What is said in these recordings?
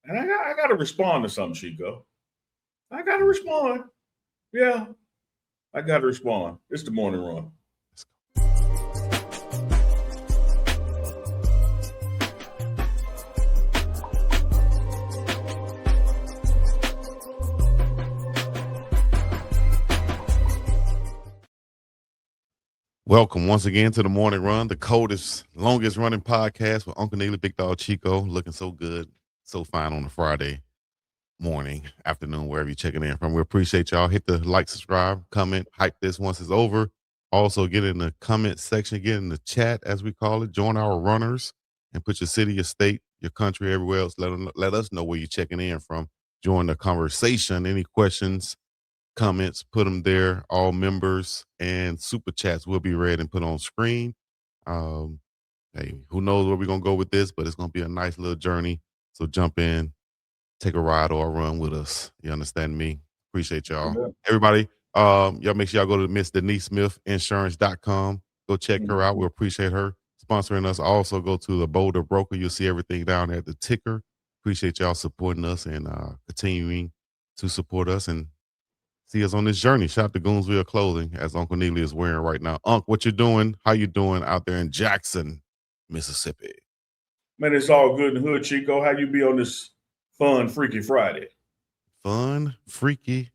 And I got to respond to something, Chico. I got to respond. Yeah, I got to respond. It's the morning run. Welcome once again to the Morning Run, the coldest, longest running podcast with Uncle Neely, BiggDoggChico, looking so good, so fine on a Friday morning, afternoon, wherever you're checking in from. We appreciate y'all. Hit the like, subscribe, comment, hype this once it's over. Also, get in the comment section, get in the chat, as we call it. Join our runners and put your city, your state, your country, everywhere else. Let us know where you're checking in from. Join the conversation. Any questions, comments, put them there. All members and super chats will be read and put on screen. Hey, who knows where we're gonna go with this, but it's gonna be a nice little journey. So jump in, take a ride or a run with us. You understand me? Appreciate y'all. Yeah. Everybody, y'all make sure y'all go to Miss Denise Smith Insurance.com. Go check her out. We appreciate her sponsoring us. Also go to the Boulder Broker. You'll see everything down there at the ticker. Appreciate y'all supporting us and continuing to support us and see us on this journey. Shout out to Goonsville Clothing, as Uncle Neely is wearing right now. Unc, what you doing? How you doing out there in Jackson, Mississippi? Man, it's all good in the hood, Chico. How you be on this fun, freaky Friday? Fun, freaky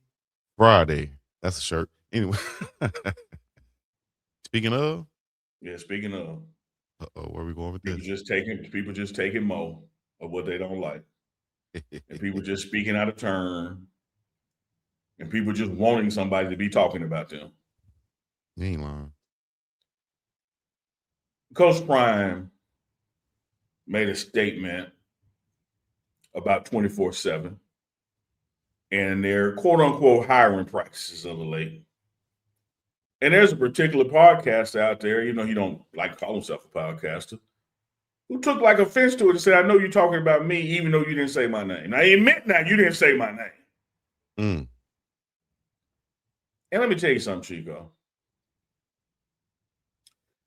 Friday. That's a shirt. Anyway. Speaking of. Yeah, speaking of. Where are we going with people this? People just taking more of what they don't like. And people just speaking out of turn. And people just wanting somebody to be talking about them. You ain't lying. Coach Prime made a statement about 24/7 and their quote-unquote hiring practices of the late. And there's a particular podcaster out there, you know, he don't like to call himself a podcaster, who took like offense to it and said, I know you're talking about me, even though you didn't say my name. Now, admit now you didn't say my name. And let me tell you something, Chico.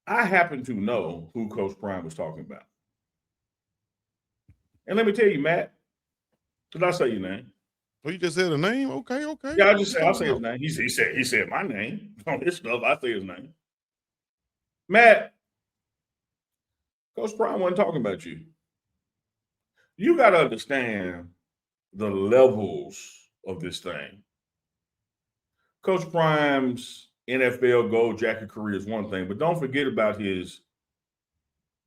I happen to know who Coach Prime was talking about. And let me tell you, Matt, did I say your name? Oh, you just said a name? Okay. Yeah, I'll say his name. He said my name on his stuff. I say his name. Matt, Coach Prime wasn't talking about you. You got to understand the levels of this thing. Coach Prime's NFL Gold Jacket career is one thing, but don't forget about his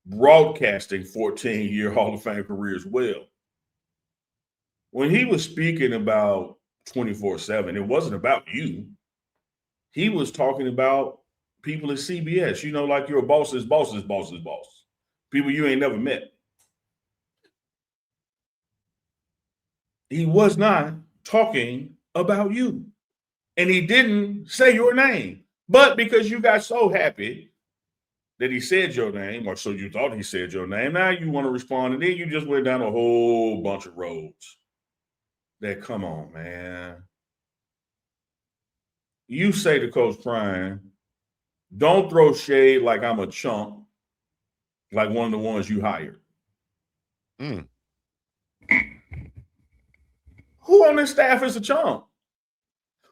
broadcasting 14-year Hall of Fame career as well. When he was speaking about 24/7, it wasn't about you. He was talking about people at CBS, you know, like your boss's boss's boss's boss. People you ain't never met. He was not talking about you. And he didn't say your name. But because you got so happy that he said your name, or so you thought he said your name, now you want to respond. And then you just went down a whole bunch of roads. That, come on, man. You say to Coach Prime, don't throw shade like I'm a chump, like one of the ones you hired. Who on this staff is a chump?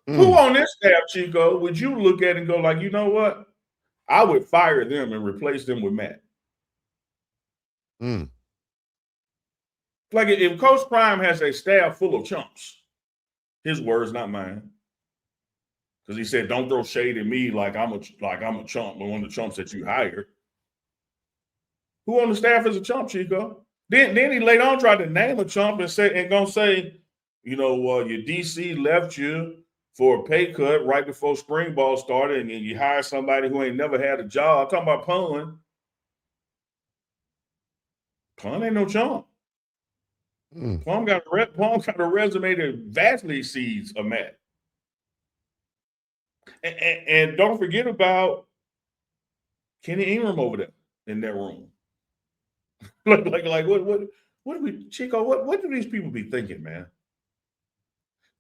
Who on this staff, Chico, would you look at and go like, you know what? I would fire them and replace them with Matt. Like if Coach Prime has a staff full of chumps, his words, not mine. Because he said, don't throw shade at me like I'm a chump, but one of the chumps that you hired. Who on the staff is a chump, Chico? Then he later on tried to name a chump and gonna say, you know, your DC left you for a pay cut right before spring ball started, and you hire somebody who ain't never had a job. I'm talking about Pun. Pun ain't no chump. Pun got a resume that vastly exceeds a Matt. And don't forget about Kenny Ingram over there in that room. like what do we, Chico? What do these people be thinking, man?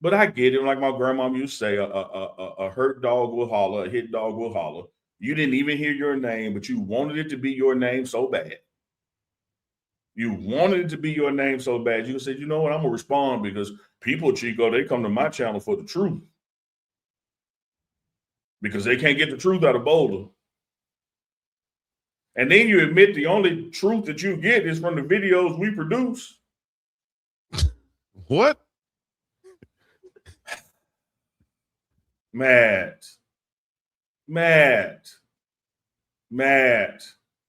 But I get it. Like my grandma used to say, a hurt dog will holler, a hit dog will holler. You didn't even hear your name, but you wanted it to be your name so bad. You wanted it to be your name so bad. You said, you know what, I'm going to respond because people, Chico, they come to my channel for the truth. Because they can't get the truth out of Boulder. And then you admit the only truth that you get is from the videos we produce. What? Matt.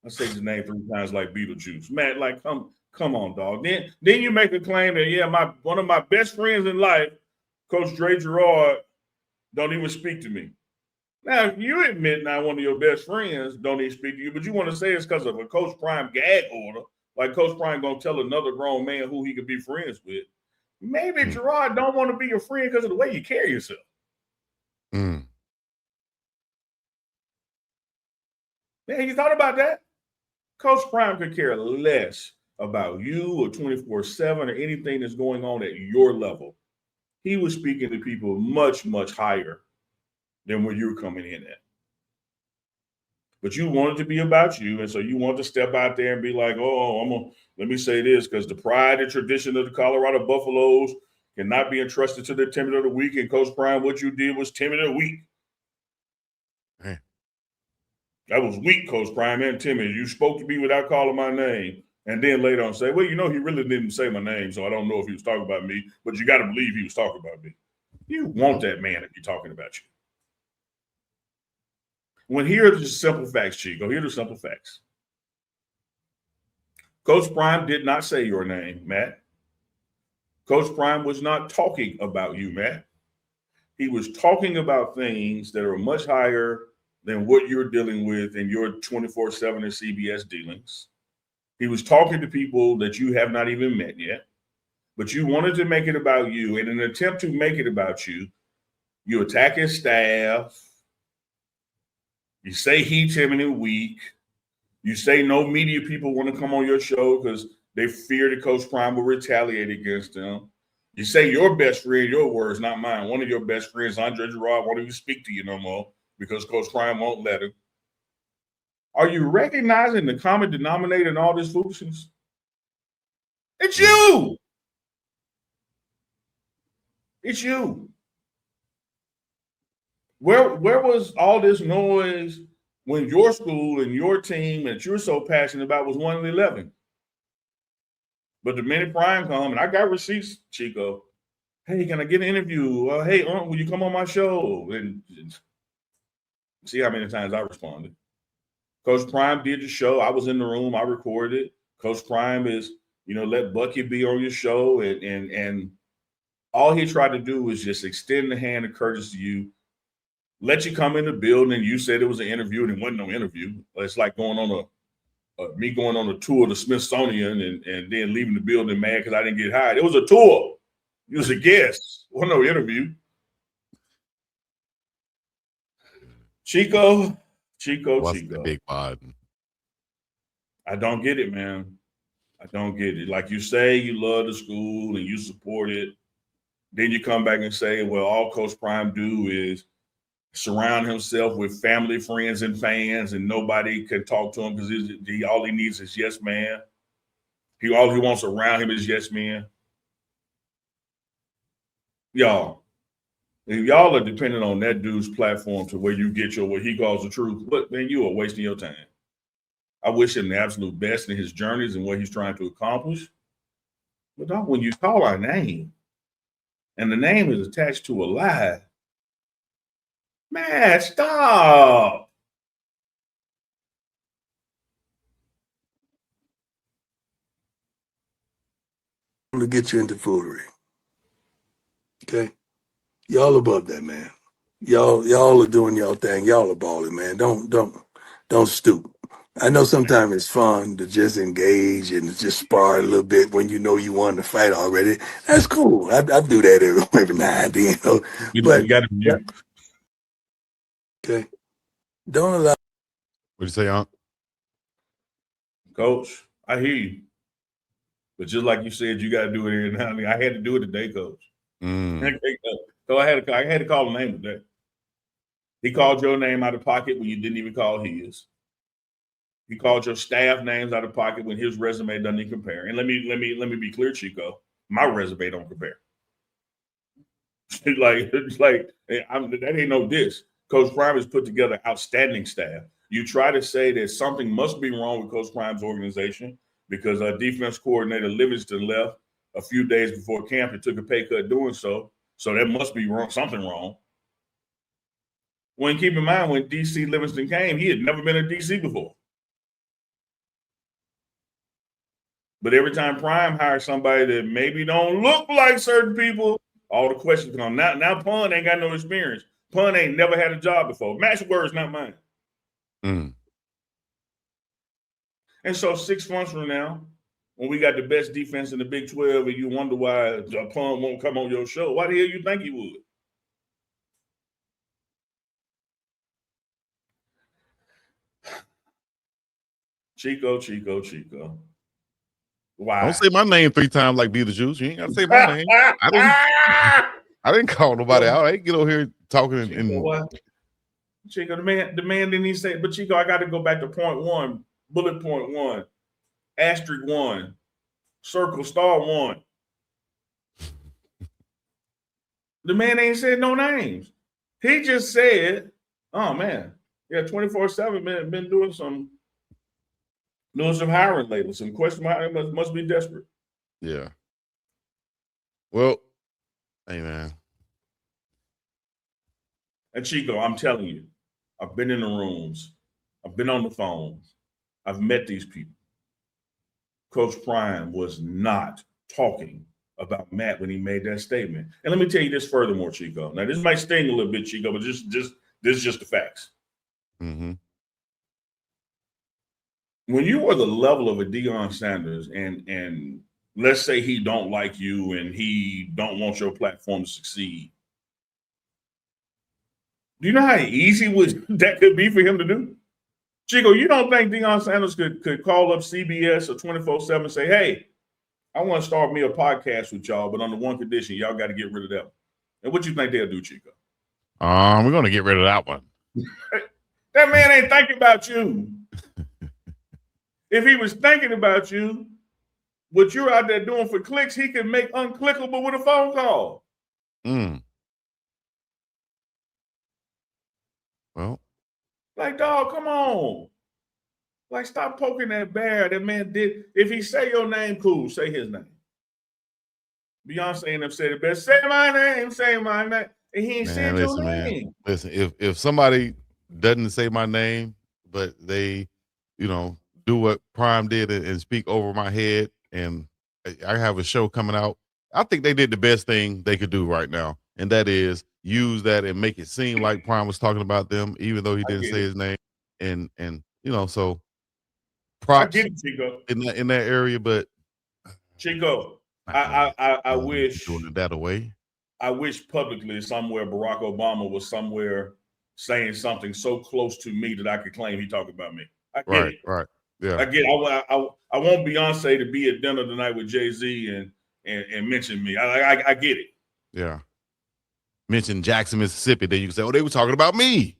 I say his name 3 times like Beetlejuice. Matt, like, come on, dog. Then you make a claim that, yeah, one of my best friends in life, Coach Dre Gerard, don't even speak to me. Now, if you admit now one of your best friends don't even speak to you, but you want to say it's because of a Coach Prime gag order, like Coach Prime going to tell another grown man who he could be friends with, maybe Gerard don't want to be your friend because of the way you carry yourself. Mm. Man, you thought about that? Coach Prime could care less about you or 24/7 or anything that's going on at your level. He was speaking to people much, much higher than where you're coming in at. But you want it to be about you, and so you want to step out there and be like, oh, let me say this, because the pride and tradition of the Colorado Buffaloes cannot be entrusted to the Timid of the Week, and Coach Prime, what you did was Timid of the Week. Man. That was weak, Coach Prime and Timid. You spoke to me without calling my name, and then later on say, well, you know, he really didn't say my name, so I don't know if he was talking about me, but you got to believe he was talking about me. You want that man to be talking about you. When here are the simple facts, Chico. Here are the simple facts. Coach Prime did not say your name, Matt. Coach Prime was not talking about you, Matt. He was talking about things that are much higher than what you're dealing with in your 24/7 and CBS dealings. He was talking to people that you have not even met yet, but you wanted to make it about you. In an attempt to make it about you, you attack his staff. You say he's him and weak. You say no media people want to come on your show because they fear that Coach Prime will retaliate against them. You say your best friend, your words, not mine. One of your best friends, Andre Gerard, won't even speak to you no more because Coach Prime won't let him. Are you recognizing the common denominator in all this foolishness? It's you. It's you. Where was all this noise when your school and your team that you're so passionate about was 1-11? But the minute Prime come, and I got receipts, Chico. Hey, can I get an interview? Hey, will you come on my show? And see how many times I responded. Coach Prime did the show. I was in the room. I recorded it. Coach Prime is, let Bucky be on your show. And all he tried to do was just extend the hand of courtesy to you, let you come in the building. You said it was an interview and it wasn't no interview. It's like going on me going on a tour of the Smithsonian and then leaving the building mad because I didn't get hired. It was a tour. You was a guest. It wasn't no interview. Chico. What's the big pod? I don't get it, man. I don't get it. Like you say, you love the school and you support it. Then you come back and say, well, all Coach Prime do is surround himself with family, friends, and fans, and nobody can talk to him because all he needs is yes man. All he wants around him is yes man. Y'all, if y'all are dependent on that dude's platform to where you get what he calls the truth, but man, you are wasting your time. I wish him the absolute best in his journeys and what he's trying to accomplish. But dog, when you call our name and the name is attached to a lie, man, stop. To get you into foolery. Okay? Y'all above that, man. Y'all are doing y'all thing. Y'all are balling, man. Don't stoop. I know sometimes it's fun to just engage and just spar a little bit when you know you won the fight already. That's cool. I do that every now and then, You got to mute. Okay. Don't allow. What'd you say, Unc? Coach, I hear you. But just like you said, you got to do it every now and then. I had to do it today, Coach. So I had to call the name today. He called your name out of pocket when you didn't even call his. He called your staff names out of pocket when his resume doesn't even compare. And let me be clear, Chico. My resume don't compare. that ain't no diss. Coach Prime has put together outstanding staff. You try to say that something must be wrong with Coach Prime's organization because our defense coordinator Livingston left a few days before camp and took a pay cut doing so. So that must be wrong, something wrong. When keep in mind, when DC Livingston came, he had never been in DC before. But every time Prime hires somebody that maybe don't look like certain people, all the questions come. Now Pun ain't got no experience. Pun ain't never had a job before. Match words, not mine. Mm. And so 6 months from now, when we got the best defense in the Big 12 and you wonder why Pun won't come on your show, why the hell you think he would? Chico. Why? Don't say my name 3 times like Be the Juice. You ain't gotta say my name. I didn't call nobody out. I ain't get over here talking Chico, the man didn't even say, but Chico, I got to go back to point 1, bullet point 1, asterisk 1, circle star 1. The man ain't said no names. He just said, oh man, yeah, 24/7 been doing some hiring lately. Some question mark must be desperate. Yeah. Well, hey man. And Chico, I'm telling you, I've been in the rooms, I've been on the phones, I've met these people. Coach Prime was not talking about Matt when he made that statement. And let me tell you this furthermore, Chico. Now, this might sting a little bit, Chico, but this is just the facts. Mm-hmm. When you are the level of a Deion Sanders and let's say he don't like you and he don't want your platform to succeed, do you know how easy that could be for him to do? Chico, you don't think Deion Sanders could call up CBS or 24/7 and say, hey, I want to start me a podcast with y'all, but on the one condition, y'all got to get rid of them. And what you think they'll do, Chico? We're going to get rid of that one. That man ain't thinking about you. If he was thinking about you, what you're out there doing for clicks, he can make unclickable with a phone call. Mm. Well. Like, dog, come on. Like, stop poking that bear. That man did. If he say your name, cool, say his name. Beyonce and them said it best. Say my name, say my name. And he ain't said your name. Man, listen, if somebody doesn't say my name, but they, do what Prime did and speak over my head, and I have a show coming out, I think they did the best thing they could do right now. And that is use that and make it seem like Prime was talking about them, even though he didn't say his name. And so props I get it, Chico. in that area, but Chico, I wish doing that away. I wish publicly somewhere Barack Obama was somewhere saying something so close to me that I could claim he talked about me. I get it. Right. Yeah. I get it. I want Beyonce to be at dinner tonight with Jay-Z and mention me. I get it. Yeah. Mention Jackson, Mississippi, then you can say, oh, they were talking about me.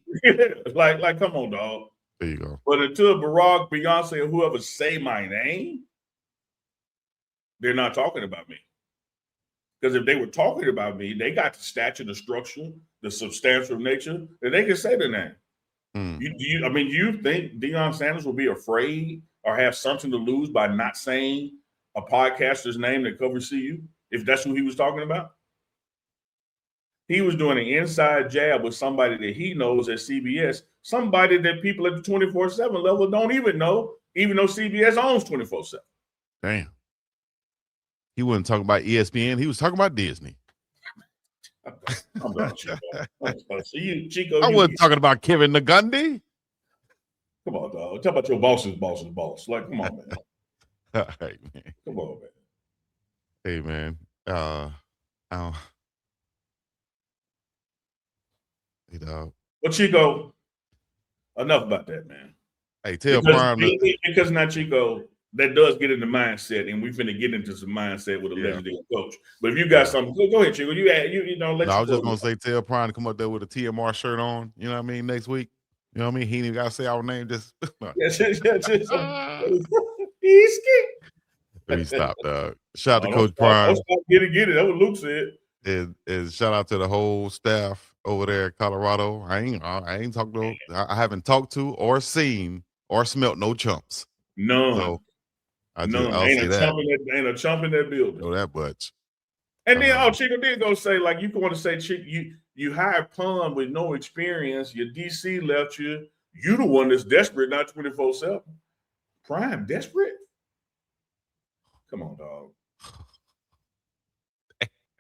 like, come on, dog. There you go. But until Barack, Beyonce, or whoever say my name, they're not talking about me. Because if they were talking about me, they got the stature, the structure, the substantial nature, that they can say the name. You think Deion Sanders will be afraid or have something to lose by not saying a podcaster's name that covers CU, if that's who he was talking about? He was doing an inside jab with somebody that he knows at CBS, somebody that people at the 24/7 level don't even know, even though CBS owns 24/7. Damn. He wasn't talking about ESPN. He was talking about Disney. I'm done, Chico. Chico, I wasn't talking about Kevin Nagundy. Come on, dog. Talk about your boss's boss. Like, come on, man. All right, man. Come on, man. Hey, man. Hey, dog. Well, Chico, enough about that, man. Hey, tell Prime. Because now, Chico, that does get in the mindset, and we finna get into some mindset with a legendary coach. But if you got something, go ahead, Chico. I was just gonna say, tell Prime to come up there with a TMR shirt on. You know what I mean? Next week. You know what I mean? He ain't even gotta say our name. Just Easky. let me stop, dog. Shout out to Don't Coach stop, Prime. don't stop, get it. That's what Luke said. And shout out to the whole staff over there in Colorado. I ain't talked to. I haven't talked to or seen or smelt no chumps. None. So None. I'll say that. Ain't a chump in that building. Know that much. And then Chico did go say, like, you want to say, Chico, you hired Pun with no experience. Your DC left you. You the one that's desperate, not 24/7. Prime desperate? Come on, dog.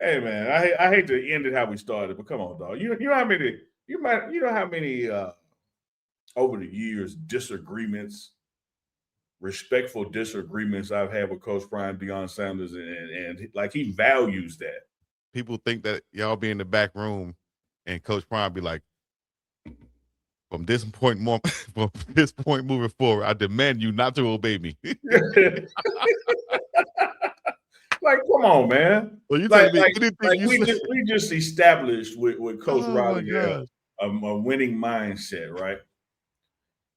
Hey man, I hate to end it how we started, but come on, dog. You know how many over the years disagreements, respectful disagreements I've had with Coach Prime, Deion Sanders, and like he values that. People think that y'all be in the back room and Coach Prime be like, from this point moving forward, I demand you not to obey me. Like, come on, man. Well, you like, me we just established with Coach Riley a winning mindset, right?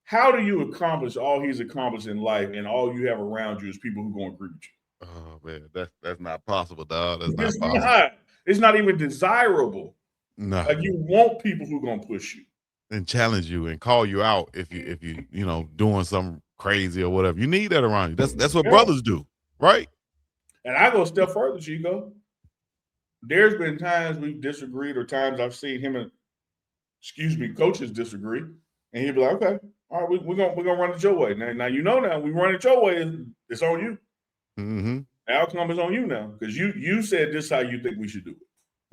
How do you accomplish all he's accomplished in life, and all you have around you is people who going to agree with you? Oh man, that's not possible, dog. That's It's not possible. It's not even desirable. No. Like, you want people who gonna push you and challenge you and call you out if you doing something crazy or whatever. You need that around you. That's what brothers do, right? And I go a step further, Chico. There's been times we've disagreed, or times I've seen him and coaches disagree, and he'd be like, "Okay, all right, we're gonna run it your way." Now we run it your way. It's on you. Mm-hmm. The outcome is on you now, because you said this how you think we should do it.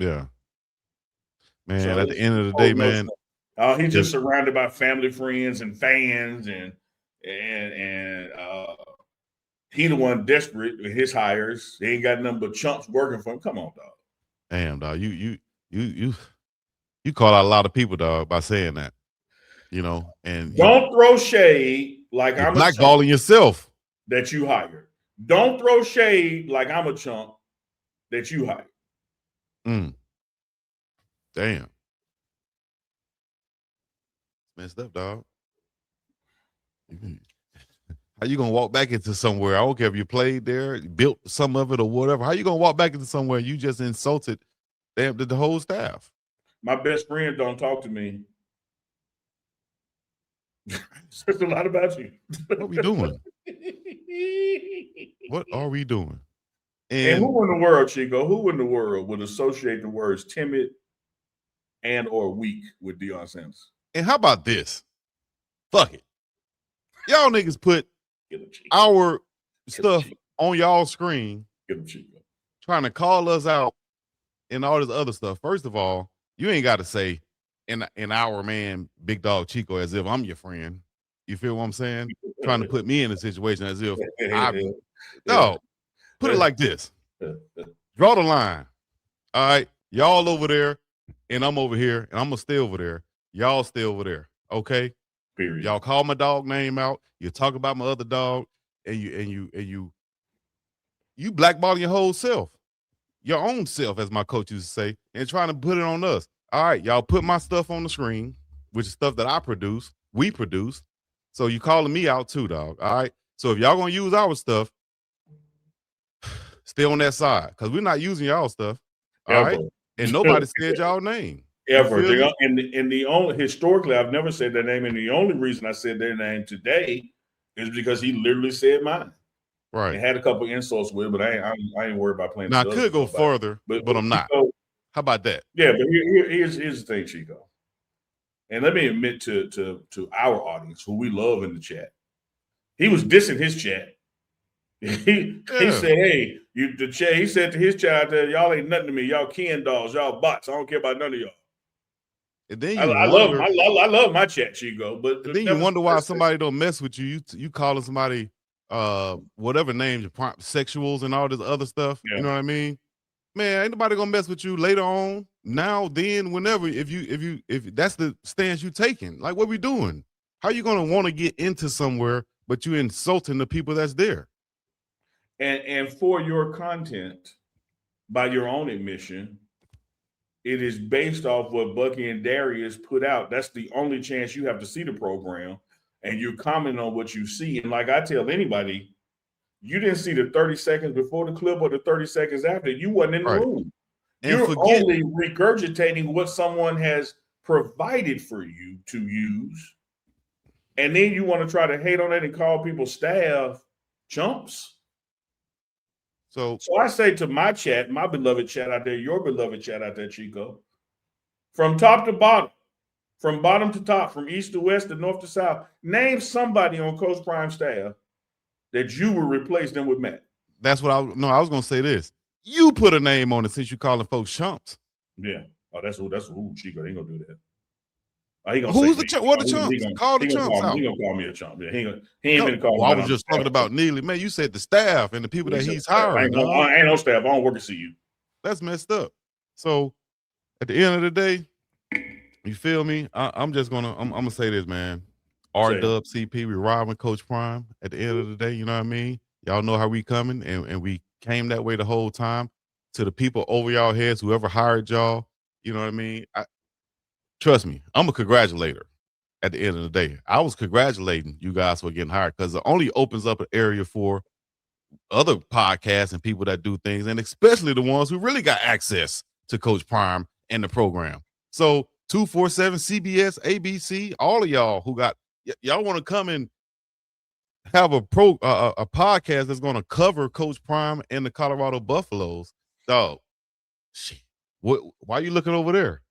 Yeah, man. So at the end of the day, man, he's just surrounded by family, friends, and fans, and he the one desperate with his hires. He ain't got nothing but chumps working for him. Come on, dog. Damn, dog. You call out a lot of people, dog, by saying that. And don't throw shade like I'm blackballing yourself that you hired. Don't throw shade like I'm a chump that you hired. Damn. Messed up, dog. How you gonna walk back into somewhere? I don't care if you played there, built some of it or whatever. How you gonna walk back into somewhere you just insulted the whole staff? My best friend don't talk to me. Says a lot about you. What are we doing? What are we doing? And who in the world, Chico? Who in the world would associate the words timid and or weak with Deion Sanders? And how about this? Fuck it. Y'all niggas put our stuff on y'all screen, trying to call us out and all this other stuff. First of all, you ain't got to say in our man Big Dog Chico as if I'm your friend. You feel what I'm saying? Trying to put me in a situation as if put it like this. Draw the line. All right, y'all over there, and I'm over here, and I'm gonna stay over there. Y'all stay over there, okay? Period. Y'all call my dog name out. You talk about my other dog, and you blackballing your whole self, your own self, as my coach used to say, and trying to put it on us. All right, y'all put my stuff on the screen, which is stuff that I produce, we produce. So you calling me out too, dog. All right. So if y'all gonna use our stuff, stay on that side, because we're not using y'all stuff. All right. And nobody said y'all name. Ever. And the only historically, I've never said their name, and the only reason I said their name today is because he literally said mine. Right. And had a couple insults with it, but I ain't worried about playing. Now I could go further, but I'm not. Chico, how about that? Yeah, but here's the thing, Chico. And let me admit to our audience, who we love in the chat, he was dissing his chat. He said, "Hey, the chat." He said to his chat out there, "Y'all ain't nothing to me. Y'all Ken dolls. Y'all bots. I don't care about none of y'all." And then I love my chat, Chico. But then you wonder why somebody don't mess with you. You calling somebody whatever names, sexuals and all this other stuff. Yeah. You know what I mean? Man, ain't nobody gonna mess with you later on. Now, then, whenever, if that's the stance you taking, like what we doing? How you gonna want to get into somewhere, but you insulting the people that's there? And for your content, by your own admission, it is based off what Bucky and Darius put out. That's the only chance you have to see the program, and you comment on what you see. And like I tell anybody, you didn't see the 30 seconds before the clip or the 30 seconds after. You wasn't in the Right. room. And You're forget- only regurgitating what someone has provided for you to use. And then you want to try to hate on it and call people staff chumps. So I say to my chat, my beloved chat out there, your beloved chat out there, Chico, from top to bottom, from bottom to top, from east to west to north to south, name somebody on Coach Prime staff that you would replace them with Matt. that's what I was gonna say this. You put a name on it since you calling folks chumps. Yeah. Oh, that's who Chico. He ain't gonna do that. Who's the chump? What the chumps? Call the chumps out. He gonna call me a chump. Yeah, he ain't gonna call me. I was just talking about Neely. Man, you said the staff and the people that he's hiring. I ain't no staff. I don't work at CU. That's messed up. So at the end of the day, you feel me? I'm gonna say this, man. R-Dub CP, we ride with Coach Prime at the end of the day, you know what I mean? Y'all know how we coming, and we came that way the whole time. To the people over y'all heads, whoever hired y'all, you know what I mean? Trust me, I'm a congratulator at the end of the day. I was congratulating you guys for getting hired because it only opens up an area for other podcasts and people that do things, and especially the ones who really got access to Coach Prime and the program. So 247, CBS, ABC, all of y'all who got y'all want to come and have a podcast that's going to cover Coach Prime and the Colorado Buffaloes. Dog, shit. Why are you looking over there?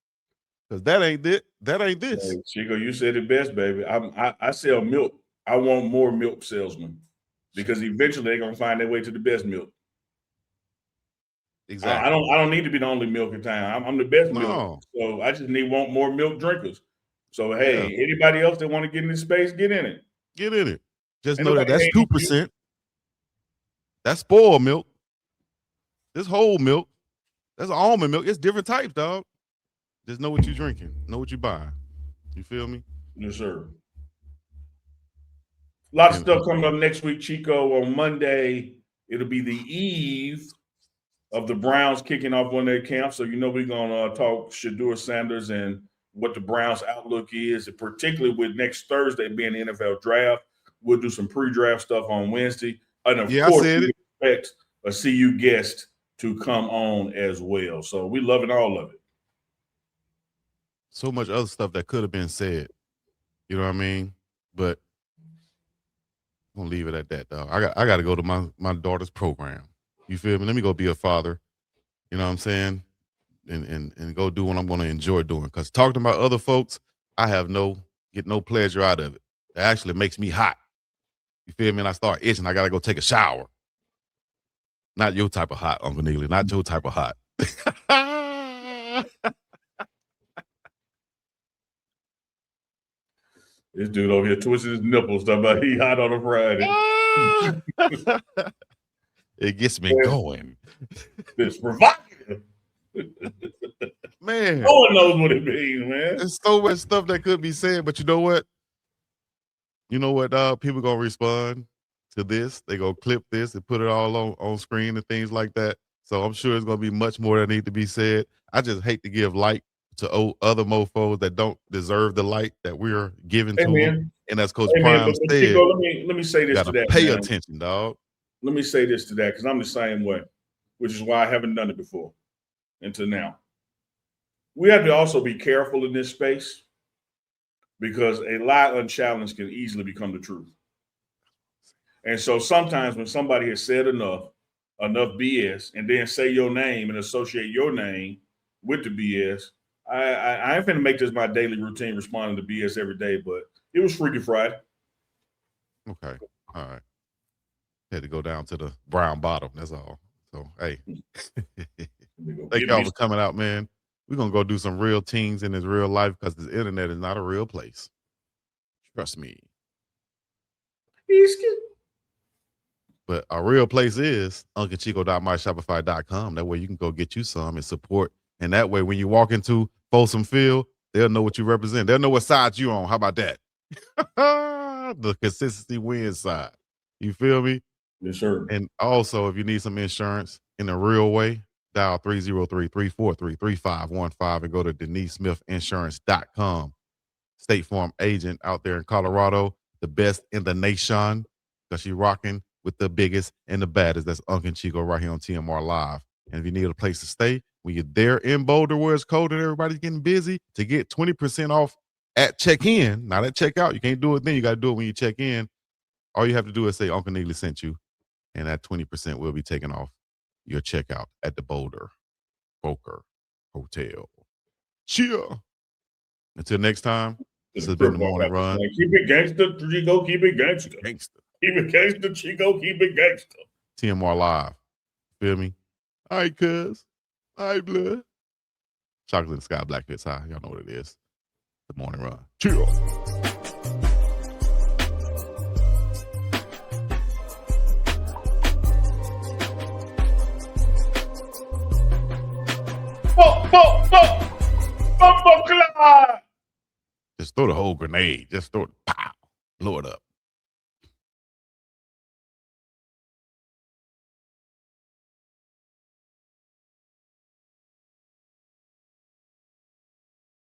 Because that ain't it. That ain't this. Hey, Chico, you said it best, baby. I sell milk. I want more milk salesmen because eventually they're gonna find their way to the best milk. Exactly. I don't need to be the only milk in town. I'm the best milk. So I just want more milk drinkers. So hey, anybody else that want to get in this space, get in it. Get in it. Just know that's 2%. That's spoiled milk. This whole milk. That's almond milk. It's different types, dog. Just know what you're drinking. Know what you're buying. You feel me? Yes, sir. Lots of stuff coming up next week, Chico. On Monday, it'll be the eve of the Browns kicking off one of their camps. So, we're going to talk Shedeur Sanders and what the Browns' outlook is, and particularly with next Thursday being the NFL draft. We'll do some pre-draft stuff on Wednesday. And, of course, we expect a CU guest to come on as well. So, we're loving all of it. So much other stuff that could have been said. You know what I mean? But I'm going to leave it at that, dog. I got to go to my daughter's program. You feel me? Let me go be a father. You know what I'm saying? And go do what I'm going to enjoy doing. Because talking about other folks, I get no pleasure out of it. It actually makes me hot. You feel me? And I start itching. I got to go take a shower. Not your type of hot, Uncle Neely. Not your type of hot. This dude over here twisting his nipples, talking about he hot on a Friday. It gets me going. It's provocative. Man. No one knows what it means, man. There's so much stuff that could be said, but you know what? People gonna respond to this. They gonna clip this and put it all on screen and things like that. So I'm sure it's gonna be much more that need to be said. I just hate to give light to other mofos that don't deserve the light that we're giving to them. And as Coach Prime said, Chico, let me say this to that. Pay attention, dog. Let me say this to that because I'm the same way, which is why I haven't done it before until now. We have to also be careful in this space because a lie unchallenged can easily become the truth. And so sometimes when somebody has said enough BS, and then say your name and associate your name with the BS, I ain't finna make this my daily routine responding to BS every day, but it was Freaky Friday. Okay. All right. Had to go down to the brown bottom. That's all. So, hey. Thank y'all for coming out, man. We're going to go do some real things in this real life because this internet is not a real place. Trust me. But a real place is UncleChico.myshopify.com. That way you can go get you some and support. And that way when you walk into Folsom Field, they'll know what you represent. They'll know what side you're on. How about that? The consistency wins side. You feel me? Yes, sir. And also, if you need some insurance in a real way, Dial 303-343-3515 and go to DeniseSmithInsurance.com. State Farm agent out there in Colorado, the best in the nation, because she's rocking with the biggest and the baddest. That's UNK and Chico right here on TMR Live. And if you need a place to stay, when you're there in Boulder where it's cold and everybody's getting busy, to get 20% off at check-in, not at checkout. You can't do it then. You got to do it when you check in. All you have to do is say Uncle Neely sent you, and that 20% will be taken off your checkout at the Boulder Boca Hotel. Cheer. Until next time, this has been the morning run. Keep it gangster, Chico. Keep it gangster. Gangster. Keep it gangster, Chico. Keep it gangster. TMR Live. Feel me? All right, cuz. All right, blood. Chocolate in the sky, black fits high. Y'all know what it is. The morning run. Chill. Just throw the whole grenade. Just throw it. Pow. Blow it up.